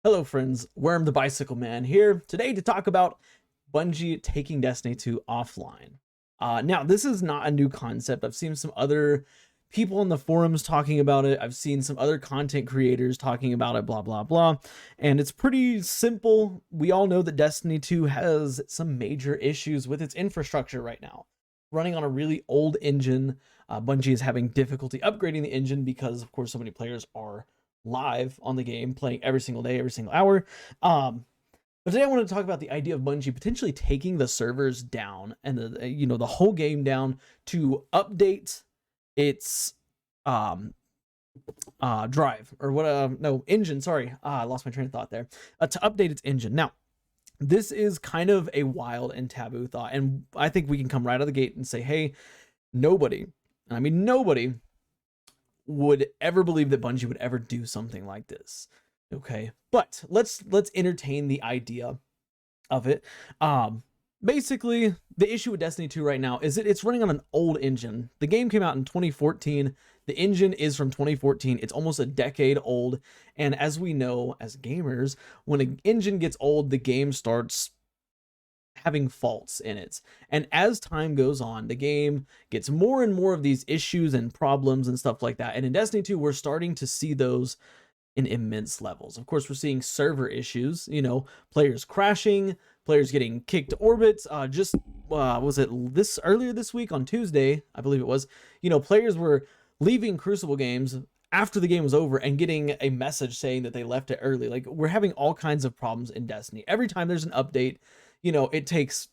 Hello friends, Worm the Bicycle Man here today to talk about Bungie taking Destiny 2 offline. Now, this is not a new concept. I've seen some other people in the forums talking about it. I've seen some other content creators talking about it, blah, blah, blah. And it's pretty simple. We all know that Destiny 2 has some major issues with its infrastructure right now. Running on a really old engine. Bungie is having difficulty upgrading the engine because, of course, so many players are live on the game, playing every single day, every single hour. But today I want to talk about the idea of Bungie potentially taking the servers down and the whole game down to update its drive or what no engine. Sorry, I lost my train of thought there. To update its engine. Now, this is kind of a wild and taboo thought, and I think we can come right out of the gate and say, hey, nobody would ever believe that Bungie would ever do something like this. Okay, but let's entertain the idea of it. Basically, the issue with Destiny 2 right now is that it's running on an old engine. The game came out in 2014. The engine is from 2014. It's almost a decade old. And as we know, as gamers, when an engine gets old, the game starts having faults in it. And as time goes on, the game gets more and more of these issues and problems and stuff like that. And in Destiny 2, we're starting to see those in immense levels. Of course, we're seeing server issues, players crashing, players getting kicked to orbits. Was it earlier this week on Tuesday, I believe it was, players were leaving Crucible games after the game was over and getting a message saying that they left it early. Like, we're having all kinds of problems in Destiny. Every time there's an update, it takes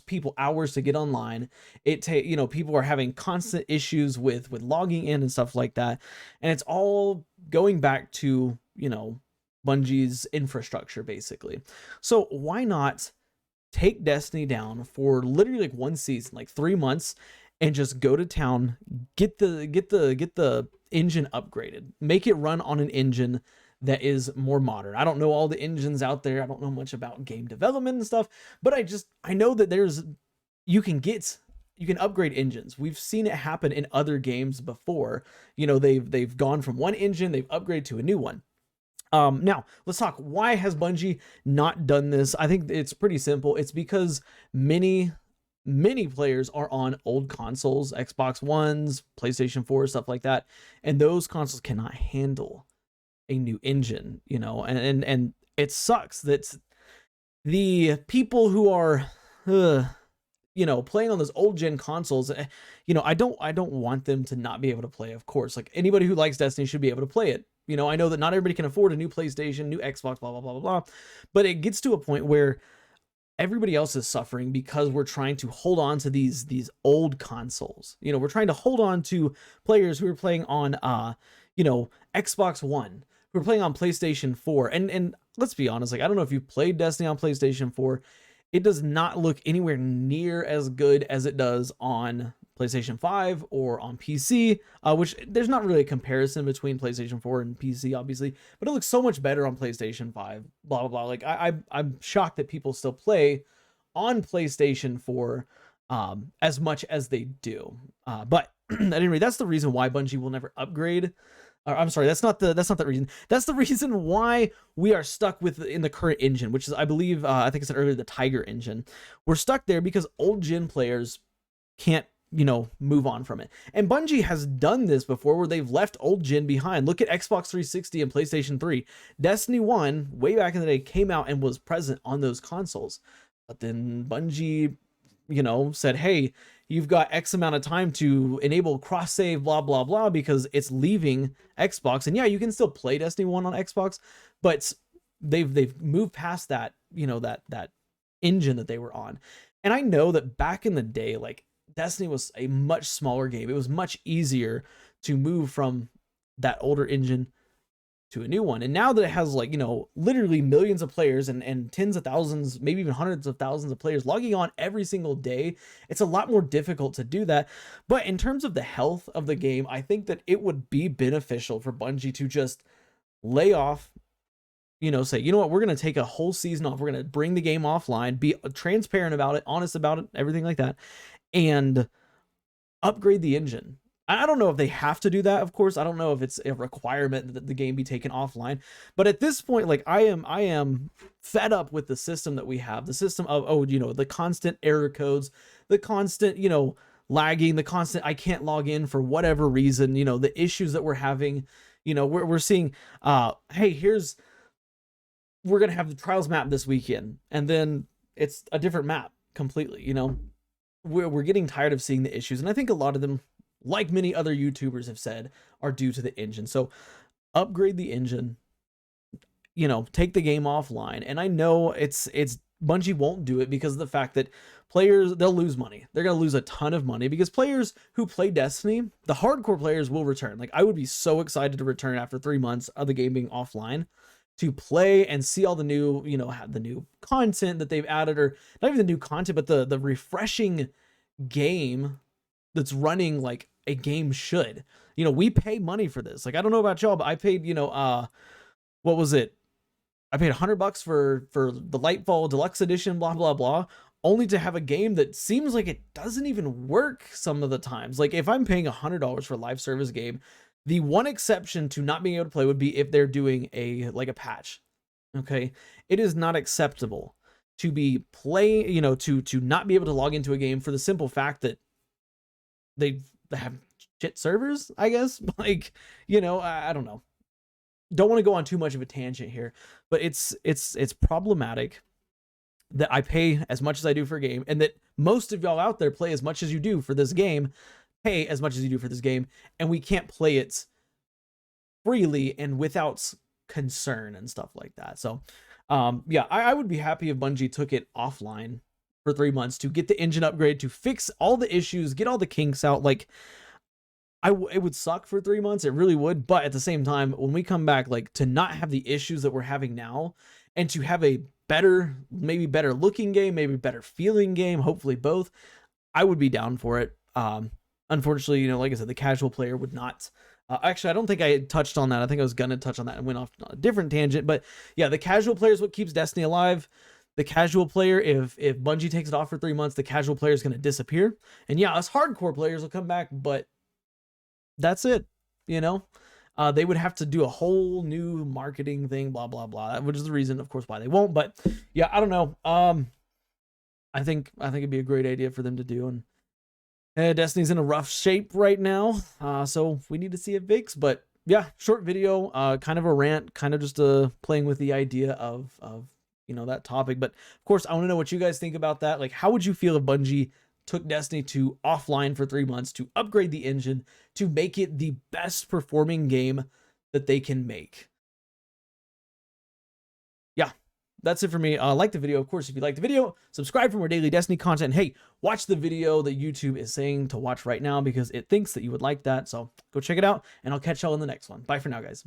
people hours to get online. People are having constant issues with logging in and stuff like that. And it's all going back to, Bungie's infrastructure, basically. So why not take Destiny down for literally like one season, like 3 months, and just go to town, get the engine upgraded, make it run on an engine that is more modern. I don't know all the engines out there. I don't know much about game development and stuff, but I know that you can upgrade engines. We've seen it happen in other games before. They've gone from one engine, they've upgraded to a new one. Now let's talk. Why has Bungie not done this? I think it's pretty simple. It's because many players are on old consoles, Xbox Ones, PlayStation 4, stuff like that, and those consoles cannot handle a new engine, and it sucks that the people who are playing on those old gen consoles, I don't want them to not be able to play. Of course, like, anybody who likes Destiny should be able to play it. I know that not everybody can afford a new PlayStation, new Xbox, blah blah blah blah blah, but it gets to a point where everybody else is suffering because we're trying to hold on to these old consoles. We're trying to hold on to players who are playing on Xbox One, who are playing on PlayStation 4. And let's be honest, like, I don't know if you've played Destiny on PlayStation 4. It does not look anywhere near as good as it does on PlayStation 5 or on PC, which there's not really a comparison between PlayStation 4 and PC, obviously, but it looks so much better on PlayStation 5, blah, blah, blah. Like, I'm shocked that people still play on PlayStation 4 as much as they do. But at any rate, that's the reason why Bungie will never upgrade. I'm sorry, that's not the reason. That's the reason why we are stuck in the current engine, which is, I believe, I think I said earlier, the Tiger engine. We're stuck there because old gen players can't, move on from it. And Bungie has done this before, where they've left old gen behind. Look at Xbox 360 and PlayStation 3. Destiny 1, way back in the day, came out and was present on those consoles. But then Bungie, said, hey, you've got X amount of time to enable cross save, blah, blah, blah, because it's leaving Xbox. And yeah, you can still play Destiny 1 on Xbox, but they've moved past that, that engine that they were on. And I know that back in the day, like, Destiny was a much smaller game. It was much easier to move from that older engine to a new one. And now that it has, like, literally millions of players and tens of thousands, maybe even hundreds of thousands of players logging on every single day, it's a lot more difficult to do that. But in terms of the health of the game, I think that it would be beneficial for Bungie to just lay off, say, you know what, we're going to take a whole season off. We're going to bring the game offline, be transparent about it, honest about it, everything like that, and upgrade the engine. I don't know if they have to do that, of course. I don't know if it's a requirement that the game be taken offline. But at this point, like I am fed up with the system that we have. The system of, oh, you know, the constant error codes, the constant, you know, lagging, the constant I can't log in for whatever reason, you know, the issues that we're having. You know, we're seeing hey, we're gonna have the trials map this weekend, and then it's a different map completely, you know. We're getting tired of seeing the issues, and I think a lot of them, like many other YouTubers have said, are due to the engine. So upgrade the engine, you know, take the game offline. And I know it's Bungie won't do it because of the fact that players, they'll lose money. They're going to lose a ton of money because players who play Destiny, the hardcore players will return. Like I would be so excited to return after 3 months of the game being offline to play and see all the new, you know, the new content that they've added, or not even the new content, but the refreshing game that's running like a game should. You know, we pay money for this. Like I don't know about y'all, but I paid, you know, what was it? I paid $100 for the Lightfall Deluxe Edition, blah blah blah, only to have a game that seems like it doesn't even work some of the times. Like if I'm paying $100 for a live service game, the one exception to not being able to play would be if they're doing a patch. Okay, it is not acceptable to be playing, you know, to not be able to log into a game for the simple fact that they have shit servers, I guess. Like, you know, I don't know. Don't want to go on too much of a tangent here, but it's problematic that I pay as much as I do for a game, and that most of y'all out there play as much as you do for this game, pay as much as you do for this game, and we can't play it freely and without concern and stuff like that. So yeah, I would be happy if Bungie took it offline for 3 months to get the engine upgrade, to fix all the issues, get all the kinks out. Like it would suck for 3 months, it really would, but at the same time, when we come back, like to not have the issues that we're having now, and to have a better, maybe better looking game, maybe better feeling game, hopefully both, I would be down for it. Unfortunately, you know, like I said, the casual player would not. Actually, I don't think I touched on that. I think I was gonna touch on that and went off on a different tangent. But yeah, the casual player is what keeps Destiny alive. The casual player, if Bungie takes it off for 3 months, the casual player is gonna disappear. And yeah, us hardcore players will come back, but that's it. You know, they would have to do a whole new marketing thing, blah blah blah. Which is the reason, of course, why they won't. But yeah, I don't know. I think it'd be a great idea for them to do. And Destiny's in a rough shape right now, so we need to see it fixed. But yeah, short video, kind of a rant, kind of just playing with the idea of you know, that topic. But of course, I want to know what you guys think about that. Like, how would you feel if Bungie took Destiny 2 offline for 3 months to upgrade the engine to make it the best performing game that they can make? Yeah, that's it for me. Like the video, of course. If you like the video, subscribe for more daily Destiny content. Hey, watch the video that YouTube is saying to watch right now because it thinks that you would like that. So go check it out, and I'll catch y'all in the next one. Bye for now, guys.